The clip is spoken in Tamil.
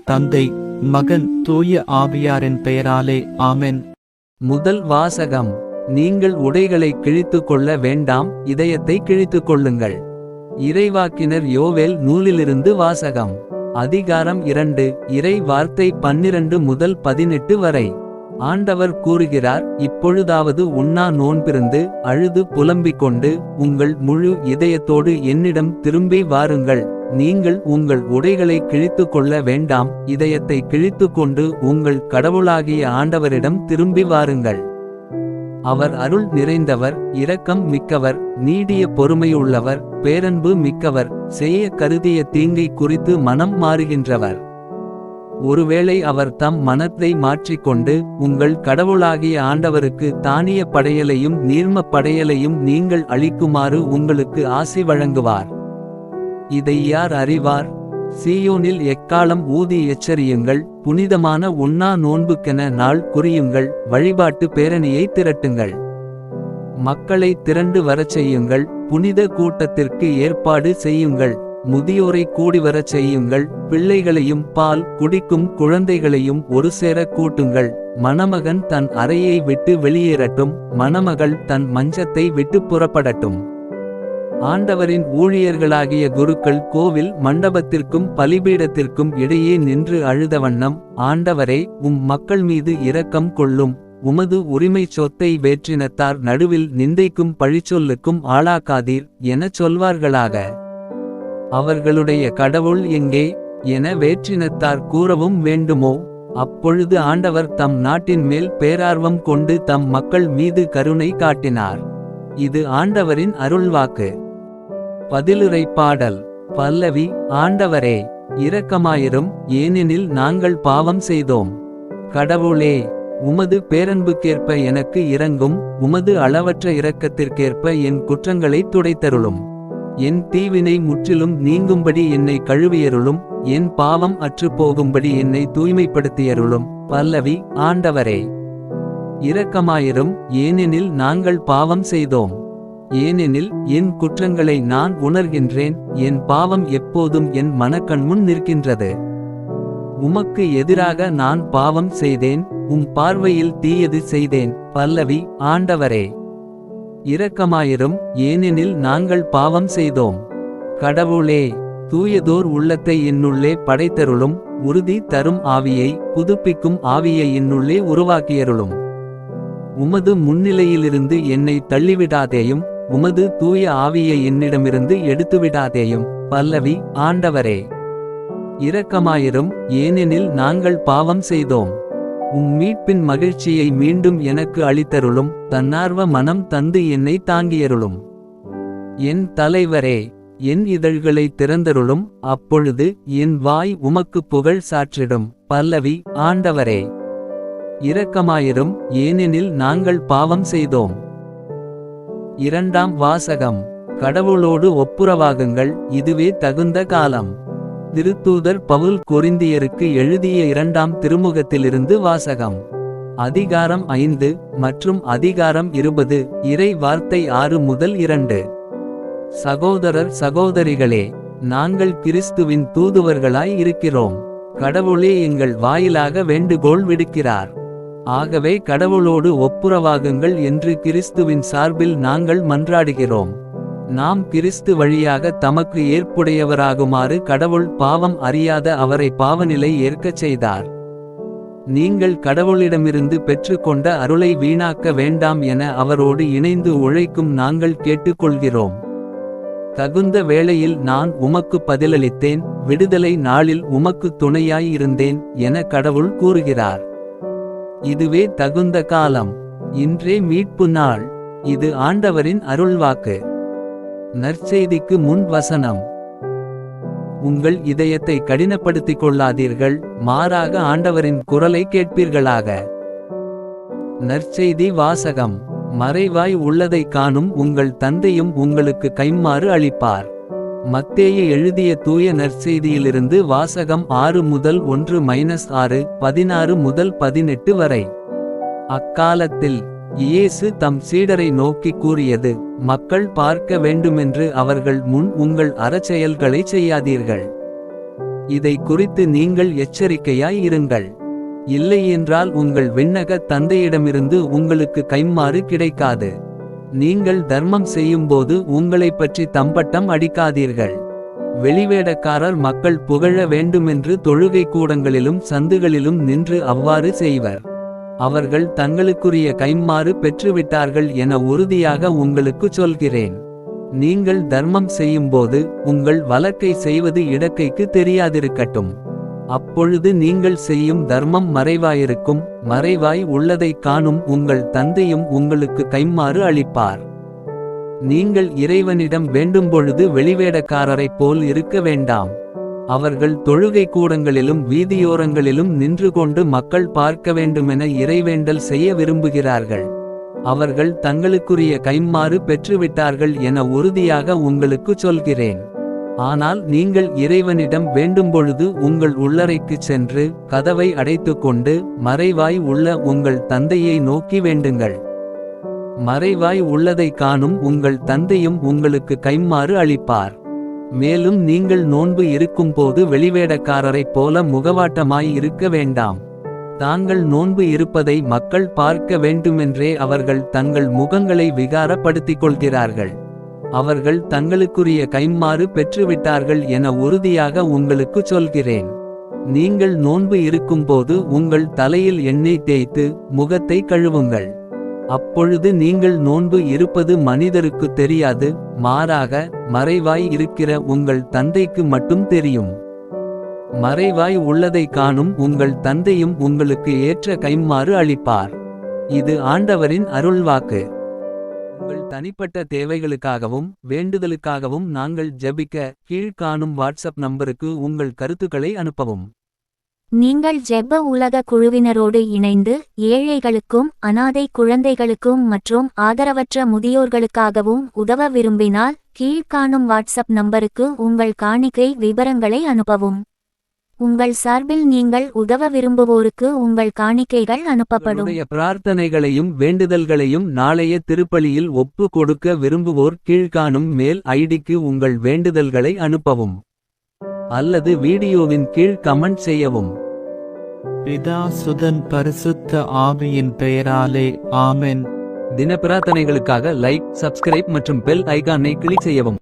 தந்தை, மகன், தூய ஆவியாரின் பெயராலே ஆமென். முதல் வாசகம். நீங்கள் உடைகளை கிழித்துக் கொள்ள வேண்டாம், இதயத்தை கிழித்துக் கொள்ளுங்கள். இறைவாக்கினர் யோவேல் நூலிலிருந்து வாசகம். அதிகாரம் 2. இறை வார்த்தை 12 முதல் 18 வரை. ஆண்டவர் கூறுகிறார், இப்பொழுதாவது உண்ணா நோன்பிருந்து அழுது புலம்பிக் கொண்டு உங்கள் முழு இதயத்தோடு என்னிடம் திரும்பி வாருங்கள். நீங்கள் உங்கள் உடைகளை கிழித்துக் கொள்ள வேண்டாம், இதயத்தை கிழித்துக் கொண்டு உங்கள் கடவுளாகிய ஆண்டவரிடம் திரும்பி வாருங்கள். அவர் அருள் நிறைந்தவர், இரக்கம் மிக்கவர், நீடிய பொறுமையுள்ளவர், பேரன்பு மிக்கவர், செய்ய கருதிய தீங்கை குறித்து மனம் மாறுகின்றவர். ஒருவேளை அவர் தம் மனத்தை மாற்றிக்கொண்டு உங்கள் கடவுளாகிய ஆண்டவருக்கு தானிய படையலையும் நீர்ம படையலையும் நீங்கள் அளிக்குமாறு உங்களுக்கு ஆசி வழங்குவார். இதை யார் அறிவார்? சீயோனில் எக்காலம் ஊதி எச்சரியுங்கள், புனிதமான உண்ணா நோன்புக்கென நாள் குறியுங்கள், வழிபாட்டு பேரணியை திரட்டுங்கள். மக்களை திரண்டு வரச் செய்யுங்கள், புனித கூட்டத்திற்கு ஏற்பாடு செய்யுங்கள். முதியோரை கூடிவரச் செய்யுங்கள், பிள்ளைகளையும் பால் குடிக்கும் குழந்தைகளையும் ஒருசேர கூட்டுங்கள். மணமகன் தன் அறையை விட்டு வெளியேறட்டும், மணமகள் தன் மஞ்சத்தை விட்டு புறப்படட்டும். ஆண்டவரின் ஊழியர்களாகிய குருக்கள் கோவில் மண்டபத்திற்கும் பலிபீடத்திற்கும் இடையே நின்று அழுதவண்ணம், ஆண்டவரே, மக்கள் மீது இரக்கம் கொள்ளும். உமது உரிமைச் சொத்தை வேற்றினத்தார் நடுவில் நிந்தைக்கும் பழிச்சொல்லுக்கும் ஆளாக்காதீர் எனச் சொல்வார்களாக. அவர்களுடைய கடவுள் எங்கே என வேற்றினத்தார் கூறவும் வேண்டுமோ? அப்பொழுது ஆண்டவர் தம் நாட்டின் மேல் பேரார்வம் கொண்டு தம் மக்கள் மீது கருணை காட்டினார். இது ஆண்டவரின் அருள்வாக்கு. பதிலுரை பாடல். பல்லவி. ஆண்டவரே, இரக்கமாயிரும், ஏனெனில் நாங்கள் பாவம் செய்தோம். கடவுளே, உமது பேரன்புக்கேற்ப எனக்கு இரங்கும், உமது அளவற்ற இரக்கத்திற்கேற்ப என் குற்றங்களை துடைத்தருளும். என் தீவினை முற்றிலும் நீங்கும்படி என்னை கழுவியருளும், என் பாவம் அற்று போகும்படி என்னை தூய்மைப்படுத்தியருளும். பல்லவி. ஆண்டவரே, இரக்கமாயிரும், ஏனெனில் நாங்கள் பாவம் செய்தோம். ஏனெனில் என் குற்றங்களை நான் உணர்கின்றேன், என் பாவம் எப்போதும் என் மனக்கண்முன் நிற்கின்றது. உமக்கு எதிராக நான் பாவம் செய்தேன், பார்வையில் தீயது செய்தேன். பல்லவி. ஆண்டவரே, இரக்கமாயிரும், ஏனெனில் நாங்கள் பாவம் செய்தோம். கடவுளே, தூயதோர் உள்ளத்தை என்னுள்ளே படைத்தருளும், உறுதி தரும் ஆவியை, புதுப்பிக்கும் ஆவியை என்னுள்ளே உருவாக்கியருளும். உமது முன்னிலையிலிருந்து என்னை தள்ளிவிடாதேயும், உமது தூய ஆவியை என்னிடமிருந்து எடுத்துவிடாதேயும். பல்லவி. ஆண்டவரே, இரக்கமாயிரும், ஏனெனில் நாங்கள் பாவம் செய்தோம். மீட்பின் மகிழ்ச்சியை மீண்டும் எனக்கு அளித்தருளும், தன்னார்வ மனம் தந்து என்னை தாங்கியருளும். என் தலைவரே, என் இதழ்களை திறந்தருளும், அப்பொழுது என் வாய் உமக்கு புகழ் சாற்றிடும். பல்லவி. ஆண்டவரே, இரக்கமாயிரும், ஏனெனில் நாங்கள் பாவம் செய்தோம். இரண்டாம் வாசகம். கடவுளோடு ஒப்புரவாகுங்கள், இதுவே தகுந்த காலம். திருத்தூதர் பவுல் கொரிந்தியருக்கு எழுதிய 2ஆம் திருமுகத்திலிருந்து வாசகம். அதிகாரம் 5 மற்றும் அதிகாரம் 20. இறை வார்த்தை 6 முதல் 2. சகோதரர் சகோதரிகளே, நாங்கள் கிறிஸ்துவின் தூதுவர்களாய் இருக்கிறோம். கடவுளே எங்கள் வாயிலாக வேண்டுகோள் விடுக்கிறார். ஆகவே கடவுளோடு ஒப்புரவாகுங்கள் என்று கிறிஸ்துவின் சார்பில் நாங்கள் மன்றாடுகிறோம். நாம் கிறிஸ்து வழியாக தமக்கு ஏற்புடையவராகுமாறு கடவுள் பாவம் அறியாத அவரை பாவநிலை ஏற்கச் செய்தார். நீங்கள் கடவுளிடமிருந்து பெற்றுக்கொண்ட அருளை வீணாக்க வேண்டாம் என அவரோடு இணைந்து உழைக்கும் நாங்கள் கேட்டுக்கொள்கிறோம். தகுந்த வேளையில் நான் உமக்கு பதிலளித்தேன், விடுதலை நாளில் உமக்கு துணையாய் இருந்தேன் என கடவுள் கூறுகிறார். இதுவே தகுந்த காலம். இன்றே மீட்பு நாள். இது ஆண்டவரின் அருள்வாக்கு. நற்செய்திக்கு முன் வசனம். உங்கள் இதயத்தை கடினப்படுத்திக் கொள்ளாதீர்கள், மாறாக ஆண்டவரின் குரலை கேட்பீர்களாக. நற்செய்தி வாசகம். மறைவாய் உள்ளதை காணும் உங்கள் தந்தையும் உங்களுக்கு கைம்மாறு அளிப்பார். மத்தேயு எழுதிய தூய நற்செய்தியிலிருந்து வாசகம். 6 முதல் 1-6, 16 முதல் 18 வரை. அக்காலத்தில் இயேசு தம் சீடரை நோக்கி கூறியது, மக்கள் பார்க்க வேண்டுமென்று அவர்கள் முன் உங்கள் அறச்செயல்களை செய்யாதீர்கள். இதை குறித்து நீங்கள் எச்சரிக்கையாய் இருங்கள். இல்லையென்றால் உங்கள் விண்ணக தந்தையிடமிருந்து உங்களுக்கு கைம்மாறு கிடைக்காது. நீங்கள் தர்மம் செய்யும்போது உங்களைப் பற்றி தம்பட்டம் அடிக்காதீர்கள். வெளிவேடக்காரர் மக்கள் புகழ வேண்டுமென்று தொழுகை கூடங்களிலும் சந்துகளிலும் நின்று அவ்வாறு செய்வர். அவர்கள் தங்களுக்குரிய கைம்மாறு பெற்றுவிட்டார்கள் என உறுதியாக உங்களுக்குச் சொல்கிறேன். நீங்கள் தர்மம் செய்யும்போது உங்கள் வலக்கை செய்வது இடக்கைக்கு தெரியாதிருக்கட்டும். அப்பொழுது நீங்கள் செய்யும் தர்மம் மறைவாயிருக்கும். மறைவாய் உள்ளதைக் காணும் உங்கள் தந்தையும் உங்களுக்கு கைம்மாறு அளிப்பார். நீங்கள் இறைவனிடம் வேண்டும்பொழுது வெளிவேடக்காரரைப் போல் இருக்க வேண்டாம். அவர்கள் தொழுகை கூடங்களிலும் வீதியோரங்களிலும் நின்று கொண்டு மக்கள் பார்க்க வேண்டுமென இறைவேண்டல் செய்ய விரும்புகிறார்கள். அவர்கள் தங்களுக்குரிய கைம்மாறு பெற்றுவிட்டார்கள் என உறுதியாக உங்களுக்குச் சொல்கிறேன். ஆனால் நீங்கள் இறைவனிடம் வேண்டும்பொழுது உங்கள் உள்ளறைக்குச் சென்று கதவை அடைத்துக்கொண்டு மறைவாய் உள்ள உங்கள் தந்தையை நோக்கி வேண்டுங்கள். மறைவாய் உள்ளதைக் காணும் உங்கள் தந்தையும் உங்களுக்கு கைம்மாறு அளிப்பார். மேலும் நீங்கள் நோன்பு இருக்கும்போது வெளிவேடக்காரரைப் போல முகவாட்டமாய் இருக்க வேண்டாம். தாங்கள் நோன்பு இருப்பதை மக்கள் பார்க்க வேண்டுமென்றே அவர்கள் தங்கள் முகங்களை விகாரப்படுத்திக் கொள்கிறார்கள். அவர்கள் தங்களுக்குரிய கைம்மாறு பெற்றுவிட்டார்கள் என உறுதியாக உங்களுக்குச் சொல்கிறேன். நீங்கள் நோன்பு இருக்கும்போது உங்கள் தலையில் எண்ணெய் தேய்த்து முகத்தை கழுவுங்கள். அப்பொழுது நீங்கள் நோன்பு இருப்பது மனிதருக்குத் தெரியாது, மாறாக மறைவாய் இருக்கிற உங்கள் தந்தைக்கு மட்டும் தெரியும். மறைவாய் உள்ளதைக் காணும் உங்கள் தந்தையும் உங்களுக்கு ஏற்ற கைம்மாறு அளிப்பார். இது ஆண்டவரின் அருள்வாக்கு. உங்கள் தனிப்பட்ட தேவைகளுக்காகவும் வேண்டுதலுக்காகவும் நாங்கள் ஜெபிக்க கீழ்காணும் வாட்ஸ்அப் நம்பருக்கு உங்கள் கருத்துக்களை அனுப்பவும். நீங்கள் ஜெப உலக குழுவினரோடு இணைந்து ஏழைகளுக்கும் அனாதை குழந்தைகளுக்கும் மற்றும் ஆதரவற்ற முதியோர்களுக்காகவும் உதவ விரும்பினால் கீழ்காணும் வாட்ஸ்அப் நம்பருக்கு உங்கள் காணிக்கை விபரங்களை அனுப்பவும். உங்கள் சார்பில் நீங்கள் உதவ விரும்புவோருக்கு உங்கள் காணிக்கைகள் அனுப்பப்படும். பிரார்த்தனைகளையும் வேண்டுதல்களையும் நாளைய திருப்பலியில் ஒப்பு கொடுக்க விரும்புவோர் கீழ்காணும் மேல் ஐடிக்கு உங்கள் வேண்டுதல்களை அனுப்பவும். அல்லது வீடியோவின் கீழ் கமெண்ட் செய்யவும். பிதா சுதன் பரிசுத்த ஆவியின் பெயராலே ஆமென். தின பிரார்த்தனைகளுக்காக லைக், சப்ஸ்கிரைப் மற்றும் பெல் ஐகானை கிளிக் செய்யவும்.